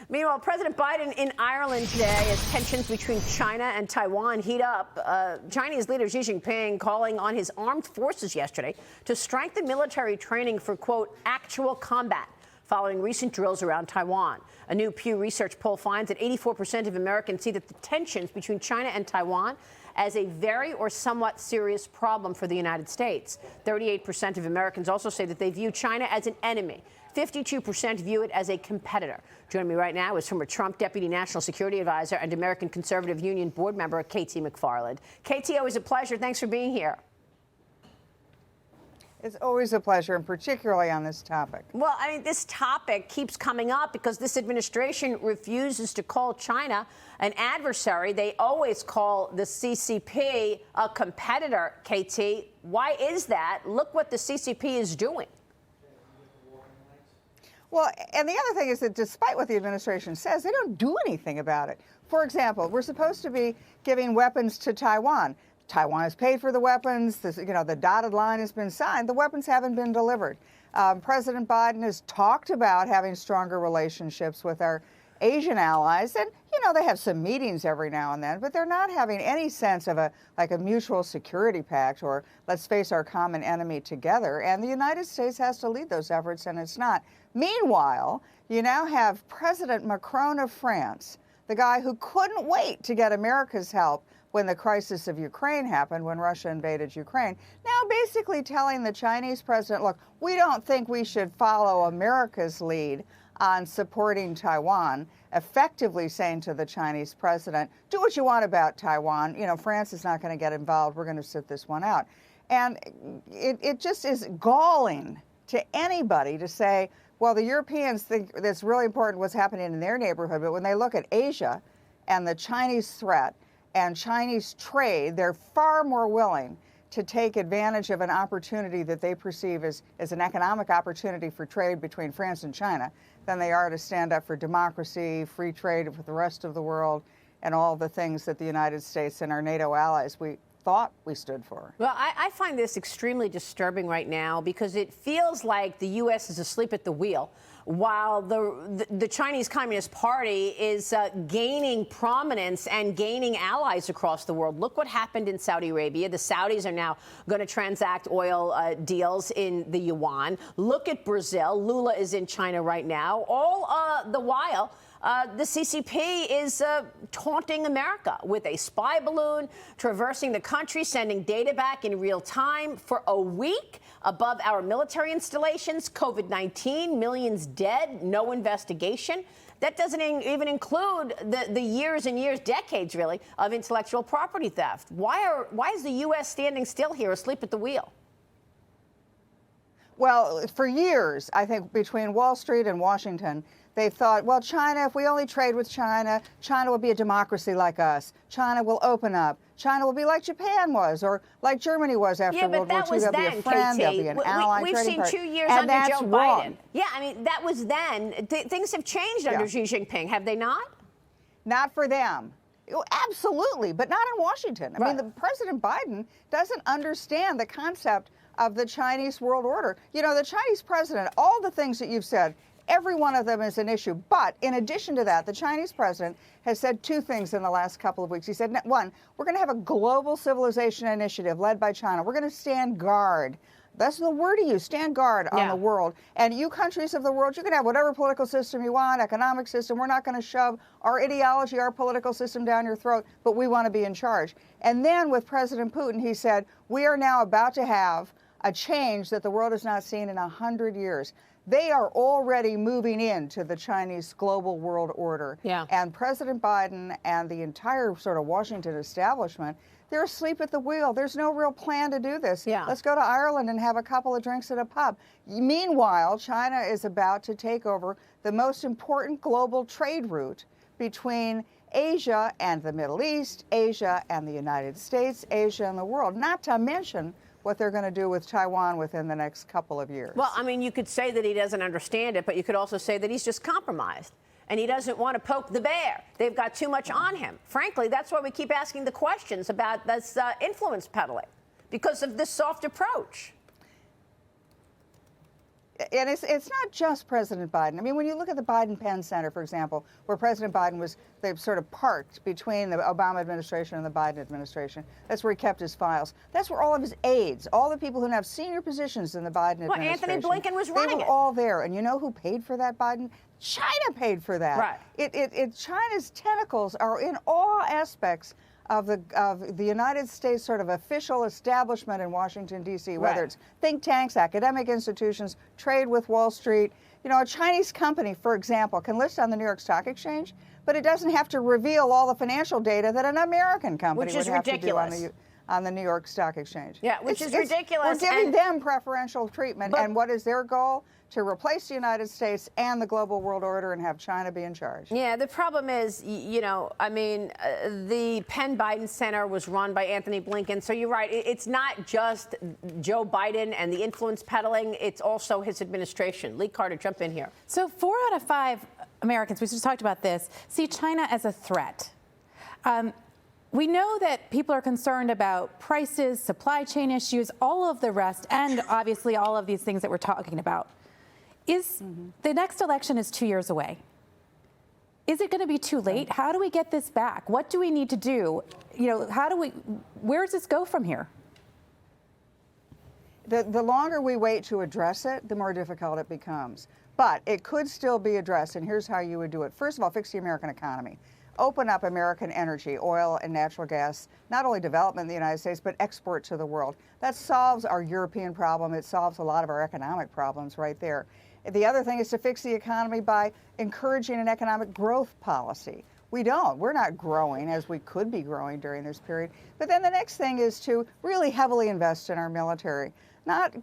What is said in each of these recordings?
Meanwhile, President Biden in Ireland today as tensions between China and Taiwan heat up. Chinese leader Xi Jinping calling on his armed forces yesterday to strengthen military training for, quote, actual combat following recent drills around Taiwan. A new Pew Research poll finds that 84% of Americans see that the tensions between China and Taiwan as a very or somewhat serious problem for the United States. 38% of Americans also say that they view China as an enemy. 52% view it as a competitor. Joining me right now is former Trump Deputy National Security Advisor and American Conservative Union board member KT McFarland. KT, always a pleasure. Thanks for being here. It's always a pleasure, and particularly on this topic. Well, I mean, this topic keeps coming up because this administration refuses to call China an adversary. They always call the CCP a competitor, KT. Why is that? Look what the CCP is doing. Well, and the other thing is that despite what the administration says, they don't do anything about it. For example, we're supposed to be giving weapons to Taiwan. Taiwan has paid for the weapons. The dotted line has been signed. The weapons haven't been delivered. President Biden has talked about having stronger relationships with our Asian allies, and they have some meetings every now and then, but they're not having any sense of a mutual security pact or let's face our common enemy together. And the United States has to lead those efforts, and it's not. Meanwhile, you now have President Macron of France, the guy who couldn't wait to get America's help when the crisis of Ukraine happened, when Russia invaded Ukraine, now basically telling the Chinese president, look, we don't think we should follow America's lead on supporting Taiwan, effectively saying to the Chinese president, do what you want about Taiwan. France is not going to get involved. We're going to sit this one out. And it just is galling to anybody to say, well, the Europeans think that's really important what's happening in their neighborhood. But when they look at Asia and the Chinese threat and Chinese trade, they're far more willing to take advantage of an opportunity that they perceive as an economic opportunity for trade between France and China than they are to stand up for democracy, free trade with the rest of the world, and all the things that the United States and our NATO allies we thought we stood for. Well, I find this extremely disturbing right now because it feels like the U.S. is asleep at the wheel while the Chinese Communist Party is gaining prominence and gaining allies across the world. Look what happened in Saudi Arabia. The Saudis are now going to transact oil deals in the yuan. Look at Brazil. Lula is in China right now. All the while, the CCP is taunting America with a spy balloon, traversing the country, sending data back in real time for a week above our military installations. COVID-19, millions dead, no investigation. That doesn't even include the years and years, decades really, of intellectual property theft. Why is the U.S. standing still here, asleep at the wheel? Well, for years, I think between Wall Street and Washington, they thought, well, China, if we only trade with China, China will be a democracy like us. China will open up. China will be like Japan was or like Germany was after World War II. They'll be a friend, they'll be an ally. We've seen 2 years under Joe Biden. Yeah, I mean, that was then. Things have changed under Xi Jinping, have they not? Not for them. Absolutely, but not in Washington. I mean, President Biden doesn't understand the concept of the Chinese world order. The Chinese president, all the things that you've said, every one of them is an issue. But in addition to that, the Chinese president has said two things in the last couple of weeks. He said, one, we're going to have a global civilization initiative led by China. We're going to stand guard. That's the word he used, stand guard on the world. And you countries of the world, you can have whatever political system you want, economic system. We're not going to shove our ideology, our political system down your throat, but we want to be in charge. And then with President Putin, he said, we are now about to have a change that the world has not seen in 100 years. They are already moving into the Chinese global world order. And President Biden and the entire sort of Washington establishment, they're asleep at the wheel. There's no real plan to do this. Let's go to Ireland and have a couple of drinks at a pub. Meanwhile, China is about to take over the most important global trade route between Asia and the Middle East, Asia and the United States, Asia and the world, not to mention what they're going to do with Taiwan within the next couple of years. Well, I mean, you could say that he doesn't understand it, but you could also say that he's just compromised and he doesn't want to poke the bear. They've got too much on him. Frankly, that's why we keep asking the questions about this influence peddling, because of this soft approach. And it's not just President Biden. I mean, when you look at the Biden Penn Center, for example, where President Biden was, they've sort of parked between the Obama administration and the Biden administration. That's where he kept his files. That's where all of his aides, all the people who have senior positions in the Biden administration. Well, Anthony Blinken was running it. They were all there. And you know who paid for that, Biden? China paid for that. Right. China's tentacles are in all aspects of the United States sort of official establishment in Washington, D.C., whether it's think tanks, academic institutions, trade with Wall Street. You know, a Chinese company, for example, can list on the New York Stock Exchange, but it doesn't have to reveal all the financial data that an American company would have to do on the New York Stock Exchange. Yeah, which is ridiculous. We're giving them preferential treatment. And what is their goal? To replace the United States and the global world order and have China be in charge. Yeah, the problem is, you know, I mean, the Penn Biden Center was run by Anthony Blinken. So you're right. It's not just Joe Biden and the influence peddling. It's also his administration. Lee Carter, jump in here. So 4 out of 5 Americans, we just talked about this, see China as a threat. We know that people are concerned about prices, supply chain issues, all of the rest, and obviously all of these things that we're talking about. The next election is 2 years away. Is it going to be too late? How do we get this back? What do we need to do? You know, where does this go from here? The longer we wait to address it, the more difficult it becomes. But it could still be addressed, and here's how you would do it. First of all, fix the American economy. Open up American energy, oil and natural gas, not only development in the United States, but export to the world. That solves our European problem. It solves a lot of our economic problems right there. The other thing is to fix the economy by encouraging an economic growth policy. We're not growing as we could be growing during this period. But then the next thing is to really heavily invest in our military. Not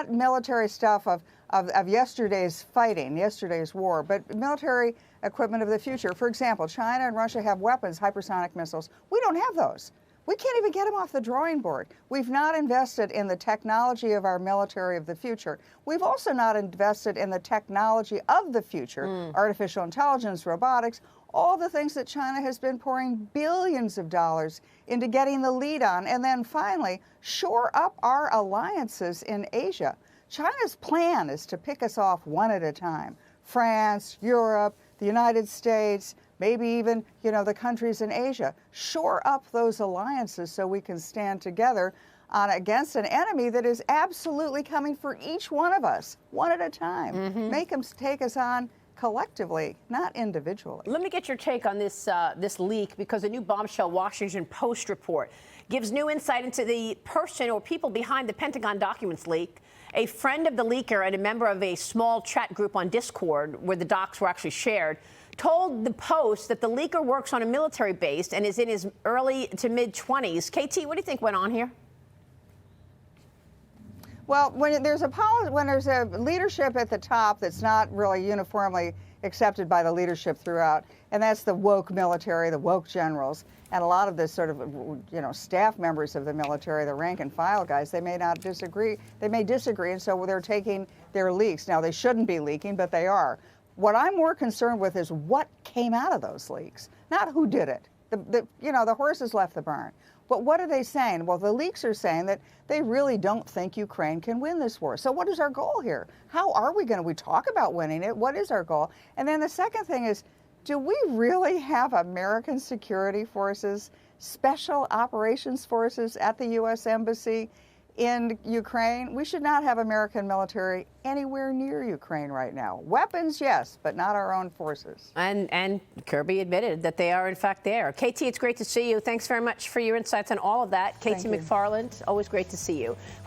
military stuff of yesterday's fighting, yesterday's war, but military equipment of the future. For example, China and Russia have weapons, hypersonic missiles. We don't have those. We can't even get them off the drawing board. We've not invested in the technology of our military of the future. We've also not invested in the technology of the future, artificial intelligence, robotics, all the things that China has been pouring billions of dollars into getting the lead on. And then finally, shore up our alliances in Asia. China's plan is to pick us off one at a time. France, Europe, the United States, maybe even, the countries in Asia. Shore up those alliances so we can stand together against an enemy that is absolutely coming for each one of us, one at a time. Make them take us on collectively, not individually. Let me get your take on this leak, because a new bombshell Washington Post report gives new insight into the person or people behind the Pentagon documents leak. A friend of the leaker and a member of a small chat group on Discord, where the docs were actually shared, told the Post that the leaker works on a military base and is in his early to mid-20s. KT, what do you think went on here? Well, when there's a leadership at the top that's not really uniformly accepted by the leadership throughout, and that's the woke military, the woke generals, and a lot of the sort of, staff members of the military, the rank and file guys, they may not disagree. They may disagree, and so they're taking their leaks. Now, they shouldn't be leaking, but they are. What I'm more concerned with is what came out of those leaks, not who did it. The horses left the barn. But what are they saying? Well, the leaks are saying that they really don't think Ukraine can win this war. So what is our goal here? How are we going to, we talk about winning it, what is our goal? And then the second thing is, do we really have American security forces, special operations forces at the U.S. Embassy in Ukraine? We should not have American military anywhere near Ukraine right now. Weapons, yes, but not our own forces. And Kirby admitted that they are, in fact, there. KT, it's great to see you. Thanks very much for your insights on all of that. KT McFarland, always great to see you.